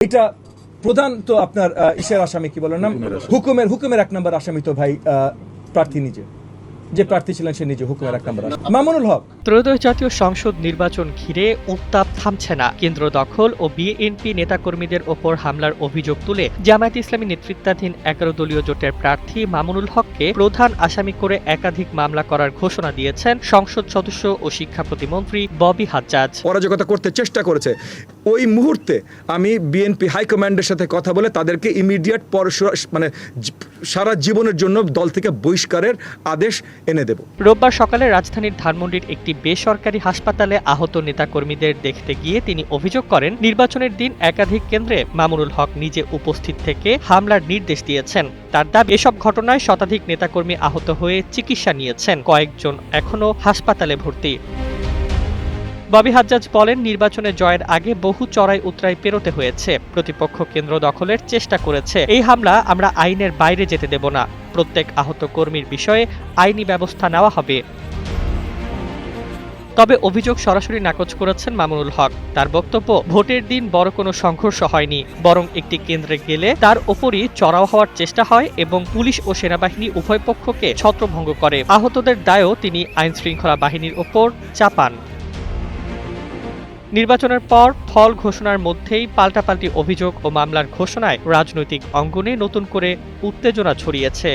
এটা প্রধান তো আপনার ইসের আসামি কি বলেন নাম হুকুমের 1 নম্বর আসামি তো ভাই প্রার্থী নিজে যে প্রার্থী ছিলেন সে নিজে হুকুমের 1 নম্বর আসামি মামুনুল হক। ত্রয়োদশ জাতীয় সংসদ নির্বাচন ঘিরে উত্তাপ থামছে না। কেন্দ্র দখল ও বিএনপি নেতাকর্মীদের ওপর হামলার অভিযোগ তুলে জামায়াতে ইসলামী নেতৃত্বাধীন 11 দলীয় জোটের প্রার্থী মামুনুল হককে প্রধান আসামি করে একাধিক মামলা করার ঘোষণা দিয়েছেন সংসদ সদস্য ও শিক্ষা প্রতিমন্ত্রী ববি হাজ্জাজ। অরাজকতা করতে চেষ্টা করেছে, ওই মুহূর্তে আমি বিএনপি হাইকমান্ডের সাথে কথা বলে তাদেরকে ইমিডিয়েট মানে সারা জীবনের জন্য দল থেকে বহিষ্কারের আদেশ এনে দেব। রোববার সকালে রাজধানীর ধানমন্ডির একটি বেসরকারি হাসপাতালে আহত নেতাকর্মীদের দেখতে গিয়ে তিনি অভিযোগ করেন, নির্বাচনের দিন একাধিক কেন্দ্রে মামুনুল হক নিজে উপস্থিত থেকে হামলার নির্দেশ দিয়েছেন। তার দাবি, এসব ঘটনায় শতাধিক নেতাকর্মী আহত হয়ে চিকিৎসা নিয়েছেন, কয়েকজন এখনও হাসপাতালে ভর্তি। ববি হাজ্জাজ বলেন, নির্বাচনে জয়ের আগে বহু চড়াই উতরাই পেরোতে হয়েছে। প্রতিপক্ষ কেন্দ্র দখলের চেষ্টা করেছে। এই হামলা আমরা আইনের বাইরে যেতে দেব না। প্রত্যেক আহত কর্মীর বিষয়ে আইনি ব্যবস্থা নেওয়া হবে। তবে অভিযোগ সরাসরি নাকচ করেছেন মামুনুল হক। তার বক্তব্য, ভোটের দিন বড় কোনো সংঘর্ষ হয়নি, বরং একটি কেন্দ্রে গেলে তার ওপরই চড়াও হওয়ার চেষ্টা হয় এবং পুলিশ ও সেনাবাহিনী উভয় পক্ষকে ছত্রভঙ্গ করে। আহতদের দায়ও তিনি আইনশৃঙ্খলা বাহিনীর ওপর চাপান। নির্বাচনের পর ফল ঘোষণার মধ্যেই পাল্টাপাল্টি অভিযোগ ও মামলার ঘোষণায় রাজনৈতিক অঙ্গনে নতুন করে উত্তেজনা ছড়িয়েছে।